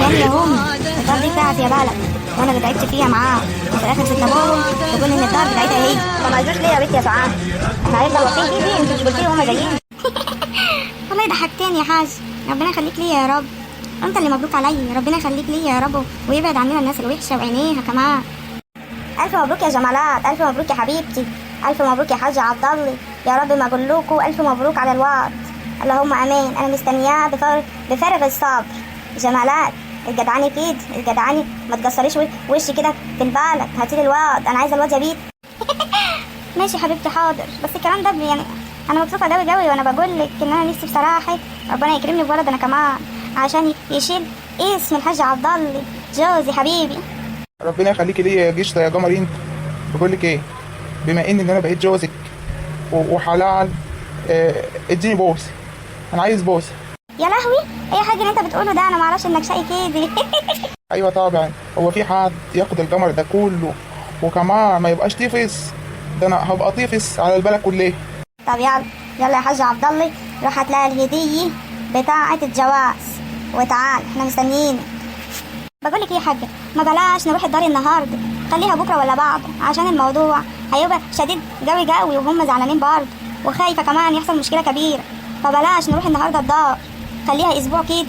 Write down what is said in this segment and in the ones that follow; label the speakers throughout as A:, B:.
A: تاني يا هم، الدار دي بتاعتي يا بلد، وانا اللي تعبت فيها معاه، وفي الاخر سبت ابوهم تقول ان الدار بتاعتها هي. طب ما يجوش ليه يا بنتي يا سعاد؟ احنا هنفضل واقفين دي انت مش قلتي لي هما جايين؟ والله ضحكتني يا حاج، ربنا يخليك ليا يا رب. انت اللي مبروك عليا، ربنا يخليك ليا يا رب ويبعد عننا الناس الوحشه وعينيها كمان. الف مبروك يا جمالات، الف مبروك يا حبيبتي، الف مبروك يا حاج عبد الله، يا رب ما اقول لكم الف مبروك على الوعد. اللهم امين. انا مستنياه بفارغ الصبر. جمالات الجدعاني كده، الجدعاني ما تكسريش وشي كده في بالك، هاتيلي الواد، انا عايزه الواد يا بيت. ماشي حبيبتي حاضر، بس الكلام ده يعني انا مبسوطه قوي قوي وانا بقول لك ان انا نفسي بصراحه ربنا يكرمني بولد انا كمان عشان يشيل اسم الحاج عبد الله جوزي حبيبي.
B: ربنا يخليكي ليا يا جشطه يا قمر. انت بقول لك ايه، بما ان انا بقيت جوزك وحلال، اديني بوس، انا عايز بوس.
A: يا لهوي اي حاجه اللي انت بتقوله ده، انا معرفش انك شقي كده.
B: ايوه طبعا، هو في حد ياخد القمر ده كله وكمان ما يبقاش طيفس؟ ده انا هبقى طيفس على البلد كلها.
A: طب يلا يلا يا حاج عبد الله، روح هتلاقي الهديه بتاعه الجواز وتعال احنا مستنيين. بقول لك ايه يا حاجه، ما بلاش نروح الدار النهارده، خليها بكره ولا بعده عشان الموضوع هيبقى شديد قوي قوي وهم زعلانين برضه وخايفه كمان يحصل مشكله كبيره، فبلاش نروح النهارده الدار، خليها اسبوع كده.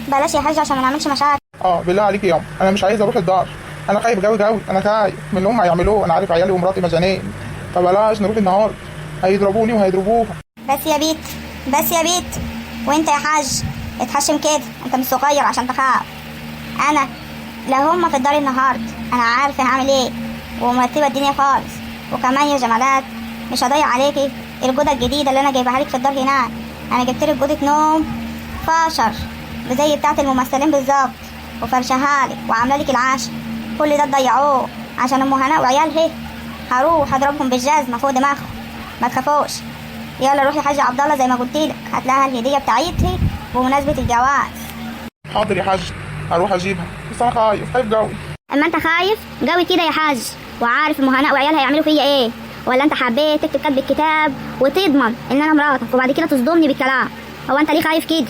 A: بلاش يا حاج عشان ما نعملش مشاكل.
B: بالله عليك يا انا مش عايز اروح الدار، انا خايف قوي قوي، انا خايف من اللي هم هيعملوه، انا عارف عيالي ومراتي مجانين، فبلاش نروح النهارده، هيضربوني وهيضربوها.
A: بس يا بيت، بس يا بيت، وانت يا حاج اتحشم كده، انت مش صغير عشان تخاف. انا لو هما في الدار النهارده انا عارفه هعمل ايه ومرتبه الدنيا خالص. وكمان يا جمالات مش هضيع عليكي الجوده الجديده اللي انا جايبها لك في الدار هناك. انا جبت لك جوده نوم فاشر زي بتاعه الممثلين بالظبط، وفرشها لك وعامله لك العشاء. كل ده تضيعوه عشان ام هناء وعيالها. هروح اضربهم بالجزمه فوق دماغهم، ما تخافوش. يلا روحي يا حاج عبد الله زي ما قلت لك، هتلاقيها الهديه بتاعتها بمناسبه الجواز.
B: حاضر يا حاج، هروح اجيبها، بس انا خايف قوي.
A: اما انت خايف قوي كده يا حاج وعارف ام هناء وعيالها هيعملوا فيا ايه، ولا انت حبيت تكتب كتب الكتاب وتضمن ان انا مراتك وبعد كده تصدمني بالكلام؟ هو انت ليه خايف كده؟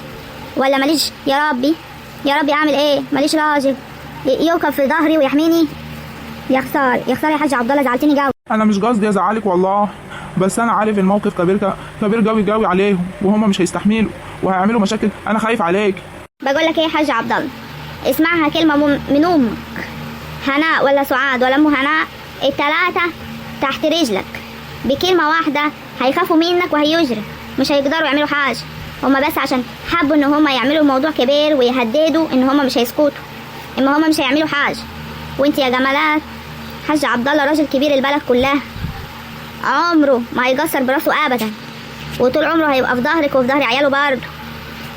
A: ولا ماليش يا ربي، يا ربي اعمل ايه، ماليش راجل يوقف في ظهري ويحميني؟ يا خساره يا خساره يا حاج عبد الله، زعلتني قوي.
B: انا مش قصدي ازعلك والله، بس انا عارف الموقف كبير قوي قوي عليهم، وهم مش هيستحملوا وهيعملوا مشاكل، انا خايف عليك.
A: بقول لك ايه يا حاج عبد الله، اسمعها كلمه من امك هناء ولا سعاد ولا ام هناء، الثلاثه تحت رجلك، بكلمه واحده هيخافوا منك وهيجروا، مش هيقدروا يعملوا حاجه. هما بس عشان حبوا ان هما يعملوا الموضوع كبير ويهددوا ان هما مش هيسكتوا، اما هما مش هيعملوا حاجه. وانت يا جمالات حاج عبد الله راجل كبير البلد كلها، عمره ما هيقصر براسه ابدا، وطول عمره هيبقى في ظهرك وفي ظهر عياله برضه.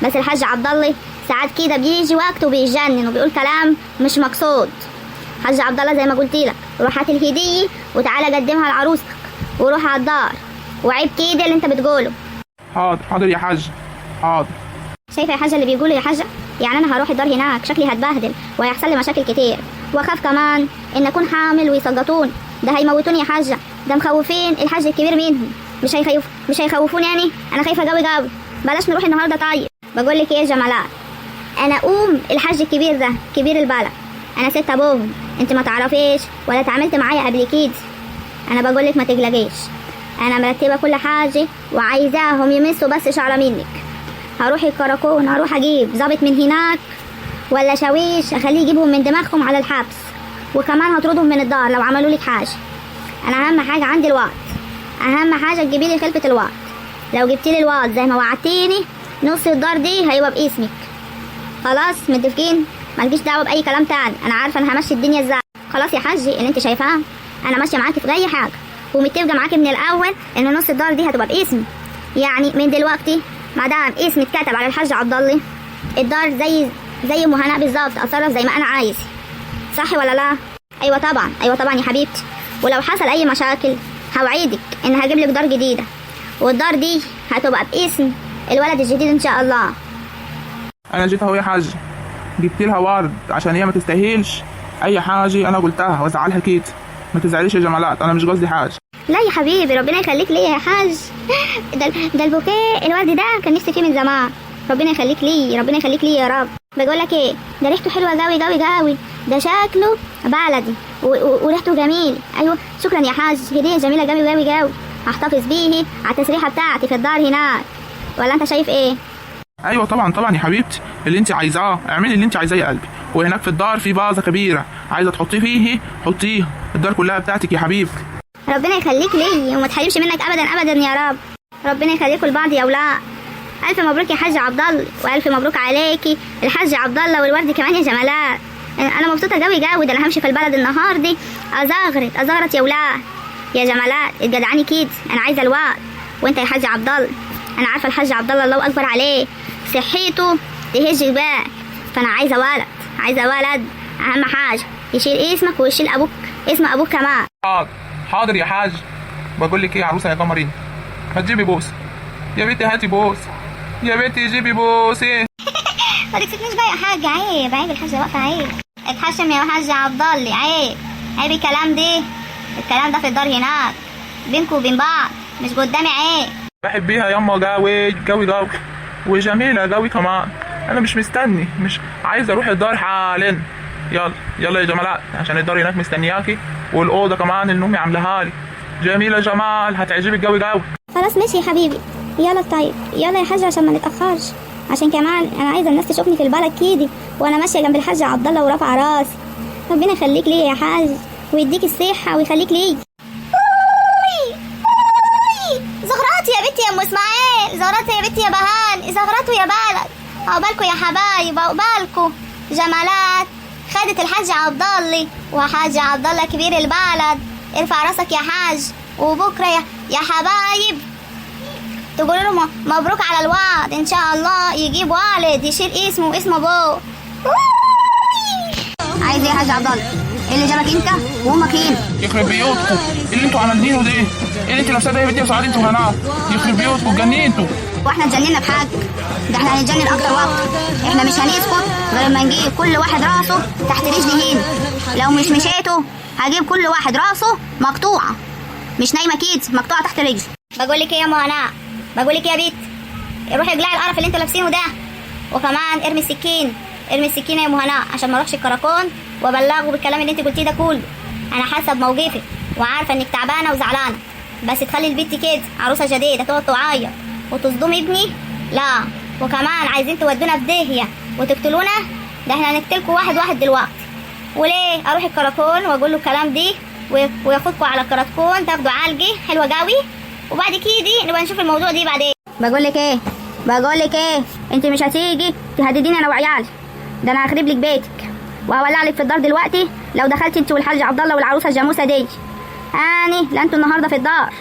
A: بس الحاج عبد الله ساعات كده بيجي وقت وبيجنن وبيقول كلام مش مقصود. حاج عبد الله زي ما قلت لك، روح هات الهديه وتعالى قدمها لعروستك وروح على الدار وعيب كده اللي انت بتقوله.
B: حاضر يا حاج، حاضر.
A: شايفه يا حاجه اللي بيقوله يا حاجه؟ يعني انا هروح الدار هناك شكلي هتبهدل وهيحصل لي مشاكل كتير، واخاف كمان ان اكون حامل ويسقطوني، ده هيموتوني يا حاجه، ده مخوفين الحاج الكبير منهم، مش هيخوفوني يعني، انا خايفه قوي قوي. بلاش نروح النهارده طيب. بقول لك ايه يا جمالات، انا الحاج الكبير ده كبير البلد، انا ست ابوهم، انت ما تعرفيش ولا اتعاملت معايا قبل كده. انا بقول لك ما تقلقيش، انا مرتبه كل حاجه وعايزاهم يمسوا بس شعره منك. هروح الكراكون، هروح اجيب ظابط من هناك ولا شاويش اخليه يجيبهم من دماغهم على الحبس، وكمان هطردهم من الدار لو عملوا لك حاجه. انا اهم حاجه عندي الوقت، اهم حاجه تجيبي لي خلفه الوقت. لو جبتي لي الوقت زي ما وعدتيني نص الدار دي هيبقى باسمك. خلاص متفقين؟ مالكيش دعوه باي كلام تاني، انا عارفه انا همشي الدنيا ازاي. خلاص يا حاجي اللي انت شايفاه، انا ماشيه معاكي في اي حاجه ومتفقه معاكي من الاول ان نص الدار دي هتبقى باسمي. يعني من دلوقتي ما دام اسمي اتكتب على الحاج عبد الله، الدار زي ام هناء بالظبط، اتصرف زي ما انا عايز، صح ولا لا؟ ايوه طبعا، ايوه طبعا يا حبيبتي. ولو حصل اي مشاكل هوعدك ان هجيب لك دار جديده، والدار دي هتبقى باسم الولد الجديد ان شاء الله.
B: انا جيت اهو يا حاج، جبت لها ورد عشان هي ما تستاهلش اي حاجه انا قلتها وازعلها كده. ما تزعليش يا جمالات، انا مش قصدي حاجه.
A: لا يا حبيبي ربنا يخليك ليا يا حاج، ده البوكيه الورد ده كان نفسي فيه من زمان، ربنا يخليك لي، ربنا يخليك لي يا رب. بقول لك ايه، ده ريحته حلوه قوي قوي قوي، ده شكله بلدي وريحته جميل. ايوه شكرا يا حاج، هديه جميله قوي قوي قوي، هحتفظ بيه على التسريحه بتاعتي في الدار هناك. ولا انت شايف ايه؟
B: ايوه طبعا طبعا يا حبيبتي، اللي انت عايزاه اعملي اللي انت عايزاه يا قلبي. وهناك في الدار في فازه كبيره عايزه تحطيه فيه حطيها، الدار كلها بتاعتك يا حبيبتي.
A: ربنا يخليك لي وما تحرمش منك ابدا ابدا يا رب. ربنا يخليكم لبعض يا اولاد. الف مبروك يا حاج عبد الله، والف مبروك عليكي الحاج عبد الله، والورد كمان يا جمالات. انا مبسوطه قوي قوي، ده انا همشي في البلد النهار دي ازغرت يا اولاد. يا جمالات اتجدعاني كده، انا عايزه الواد. وانت يا حاج عبد الله، انا عارفه الحاج عبد الله اكبر عليه، صحته تهج البال، فانا عايزه ولد، عايزه ولد. اهم حاجه يشيل اسمك ويشيل ابوك، اسم ابوك كمان.
B: حاضر يا حاج. بقول لك ايه يا عروسه يا قمرين، ما تجيبي بوس يا بنتي، هاتي بوس يا بنتي، جيبي بوس. ايه
A: ما تكسفنيش بقى يا حاج، عيب عيب، الحاجه واقفه عيب. اتحشم يا حاج عبد الله، عيب عيب الكلام الكلام ده في الدار هناك بينكم وبين بعض، مش قدامي عيب.
B: بحبيها ياما قوي قوي قوي، وجميله قوي كمان. انا مش مستني، مش عايز اروح الدار حالا. يلا يلا يا جمالات، عشان الدار هناك مستنياكي، والاوضه كمان اللي امي عاملاها لي جميله جمال، هتعجبك قوي قوي.
A: خلاص ماشي يا حبيبي، يلا طيب يلا يا حاج عشان ما نتاخرش، عشان كمان انا عايزه الناس تشوفني في البلد كده وانا ماشيه جنب الحاج عبد الله ورافعه راسي. ربنا يخليك ليا يا حاج ويديك الصحه ويخليك ليا. زغراتي يا بنتي يا ام اسماعيل، زغراتي يا بنتي يا بهان، زغراتوا يا بلد. عقبالكوا يا حبايب، عقبالكوا. جمالات خدت الحاج عبد الله، وحاج عبد الله كبير البلد، ارفع راسك يا حاج. وبكره يا حبايب تقولوا له مبروك على الوعد، ان شاء الله يجيب والد يشيل اسمه واسم ابوه. عايز ايه يا حاج عبد الله؟ ايه اللي جابك انت وامك هنا؟
B: يخرب بيوتكم اللي انتوا عاملينه ده، اللي انت لابساه ده يا بنتي يا سعاد، انتوا هنا يخرب بيوتكم، اتجننتوا.
A: واحنا اتجننا بحاجه؟ ده احنا هنتجنن اكتر واكتر. احنا مش هنسكت غير لما نجيب كل واحد راسه تحت رجلي هنا. لو مش مشيتوا هجيب كل واحد راسه مقطوعه، مش نايمه كده، مقطوعه تحت رجلي. بقول لك ايه يا مهناء، بقول لك يا بيت، روحي اقلعي القرف اللي انتوا لابسينه ده، وكمان ارمي السكين، ارمي السكينه يا مهناء عشان ما اروحش الكراكون وابلغه بالكلام اللي انت قلتيه ده كله. انا حاسه بموقفك وعارفه انك تعبانه وزعلانه، بس تخلي البنت كده عروسه جديده تقعد تعيط وتصدمي ابني؟ لا. وكمان عايزين تودونا في داهيه وتقتلونا؟ ده احنا هنقتلكوا واحد واحد دلوقتي. وليه اروح الكراكون واقول له الكلام دي وياخدكوا على الكراكون تاخدوا عالجه حلوه قوي، وبعد كده نبقى نشوف الموضوع دي بعدين. بقول لك ايه، انت مش هتيجي تهدديني انا وعيالي، ده انا هخرب لك بيتك وهولع لك في الدار دلوقتي لو دخلت انت والحاج عبد الله والعروسه الجاموسه دي. لا انتوا النهارده في الدار،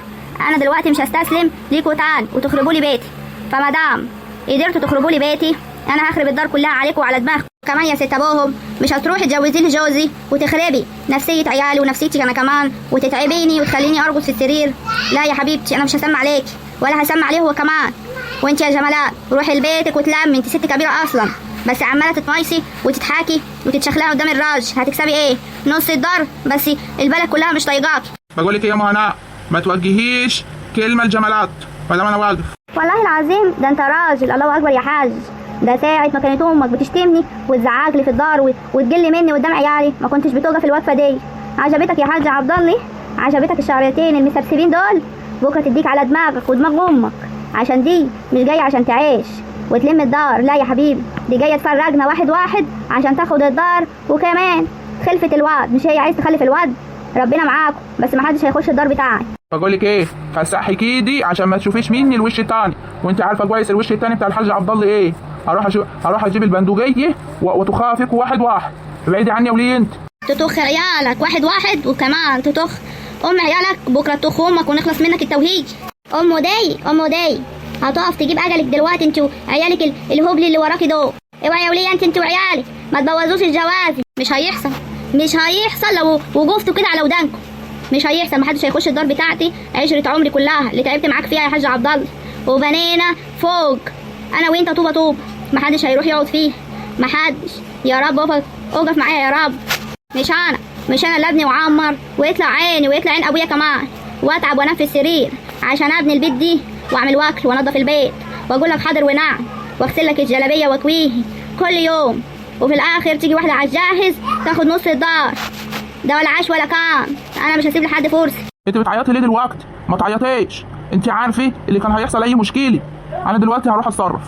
A: انا دلوقتي مش هستسلم ليكوا تاني وتخربوا لي بيتي. فما دام قدرتوا تخربوا لي بيتي انا هخرب الدار كلها عليكم وعلى دماغكم كمان يا ست ابوهم. مش هتروحي تجوزي لي جوزي وتخربي نفسيه عيالي ونفسيتي انا كمان وتتعبيني وتخليني ارقص في السرير. لا يا حبيبتي، انا مش هسمع عليكي ولا هسمع عليه هو كمان. وانت يا جمالات روحي لبيتك وتلمي، انت ست كبيره اصلا، بس عماله تتميصي وتضحكي وتتشخلعي قدام الراجل. هتكسبي ايه؟ نص الدار بس، البلد كلها مش طايقاكي.
B: بقول لك ايه يا مهناء، ما توجهيش كلمه الجمالات ولا انا واقف.
A: والله العظيم ده انت راجل، الله اكبر يا حاج. ده ساعة ما كانت امك بتشتمني وتزعق لي في الدار وتجلي مني قدام عيالي ما كنتش بتوقف الوقفه دي. عجبتك يا حاج عبد الله؟ عجبتك الشعرتين المسبسبين دول؟ بكره تديك على دماغك ودماغ امك، عشان دي مش جايه عشان تعيش وتلم الدار. لا يا حبيبي، دي جايه تفرجنا واحد واحد عشان تاخد الدار وكمان خلفة الواد. مش هي عايز تخلف الواد؟ ربنا معاكم، بس ما حدش هيخش الدار بتاعي.
B: بقول لك ايه، فسحي كيدي عشان ما تشوفيش مني الوش التاني، وانت عارفه كويس الوش التاني بتاع الحاج عبد الله ايه. هروح اجيب البندقيه وتخافك واحد واحد، ابعدي عني يا ولي انت.
A: تطخ عيالك واحد واحد، وكمان تطخ ام عيالك، بكره تطخ امك ونخلص منك التوهيج. ام دي هتقف تجيب اجلك دلوقتي انت وعيالك الهبل اللي وراكي دول. اوعي يا وليه انت وعيالك ما تبوظوش الجواز. مش هيحصل لو وقفتوا كده على ودانكم، مش هيحصل. محدش هيخش الدار بتاعتي. عشرة عمري كلها اللي تعبت معاك فيها يا حاج عبد الله، وبنينا فوق انا وانت طوبه، محدش هيروح يقعد فيه، محدش. يا رب اقف معايا يا رب. مش انا اللي ابني وعمر ويطلع عيني ويطلع عين ابويا كمان، واتعب وانام في السرير عشان ابني البيت دي واعمل واكل وانضف البيت واقول لك حاضر ونعم واغسل لك الجلابيه واكويه كل يوم، وفي الاخر تيجي واحده على الجاهز تاخد نص الدار. ده ولا عاش ولا كان. انا مش هسيب لحد فرصه.
B: انت بتعيطي ليه دلوقتي؟ ما تعيطيش، انت عارفه اللي كان هيحصل اي مشكله. انا دلوقتي هروح اتصرف.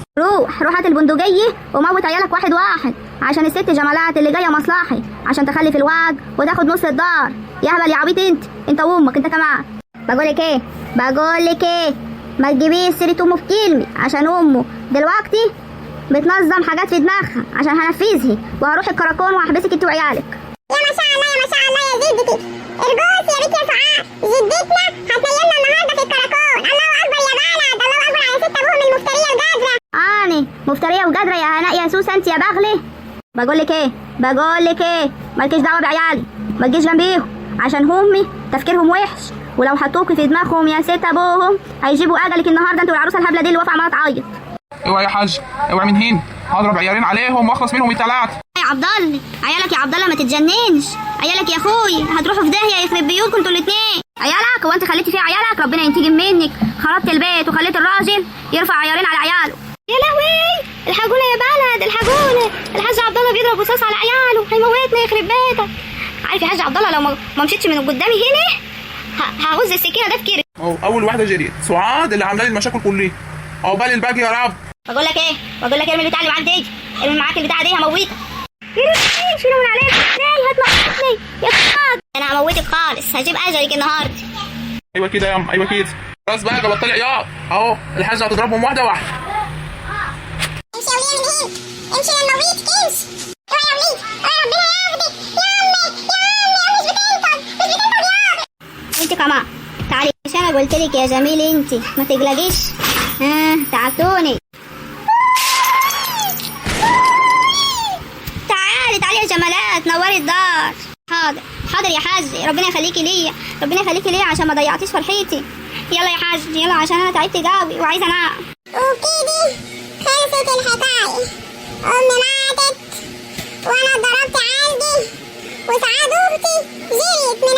A: روح هات البندقيه وموت عيالك واحد واحد، عشان الست جمالات اللي جايه مصلحي عشان تخلي في الواد وتاخد نص الدار. يا هبل يا عبيط انت وامك انت كمان. بقول لك ايه ما تجيبيش سيره امه في كلمه، عشان امه دلوقتي بتنظم حاجات في دماغها عشان هنفذها، وهروح الكراكون وهحبسك انت وعيالك.
C: يا ما شاء الله يا ما شاء الله يا جدتي، ارجوك يا بنت يا سعاد، جدتنا هتنيمنا النهارده في الكراكون. الله اكبر يا بلد، الله اكبر على ست ابوهم المفتريه الجادره.
A: اني مفتريه وجادره يا هناء يا سوسه انت يا بغله. بقول لك ايه مالكيش دعوه بعيالي، ما تجيش جنبيهم عشان همي تفكيرهم وحش، ولو حطوكي في دماغهم يا ست ابوهم هيجيبوا اجلك النهارده انت والعروسه الهبله دي اللي واقفه عماله تعيط.
B: اوعى يا حاج، اوعى من هنا، هضرب عيالين عليهم واخلص منهم الثلاثه.
A: يا عبد الله عيالك يا عبد الله ما تتجننش، عيالك يا اخوي هتروحوا في داهيه يخرب بيوتكم انتوا الاثنين. عيالك هو انت خليتي فيه عيالك؟ ربنا ينتقم منك، خربت البيت وخليت الراجل يرفع عيالين على عياله. يا لهوي الحقونا يا بلد الحقونا، الحاج عبد الله بيضرب رصاص على عياله هيموتنا يخرب بيتك. عارف يا حاج عبد الله لو ما مشيتش من قدامي هنا هغز السكينه ده في كيري.
B: اول واحده جريت سعاد اللي عامله لي المشاكل كلها، عقبال الباقي يا رب.
A: بقول لك ايه ارمي البتاع اللي معاك دي، ارمي معاك البتاع دي هموتك. شيلوا من عليك هتموتني يا فاض. انا هموتك خالص، هجيب اجلك النهارده.
B: ايوه كده يا ايوه كده، خلاص بقى بطلي عياط اهو، الحاجه هتضربهم واحده واحده.
C: امشي يا وليه من هنا، امشي لما وليدك امشي. اوعى يا وليد، اوعى ربنا ياخدك يا امي مش بتنطق يابا.
A: انت كمان تعالي، مش انا قلت لك يا جميل انت ما تقلقيش. تعبتوني. تعالي يا جمالات نوري الدار. حاضر يا حاج، ربنا يخليكي ليا عشان ما ضيعتيش فرحتي. يلا يا حاج يلا عشان انا تعبت قوي وعايزه انام.
C: وبكده خلصت الحكايه، امي ماتت وانا ضربت عندي وسعاد اختي جريت من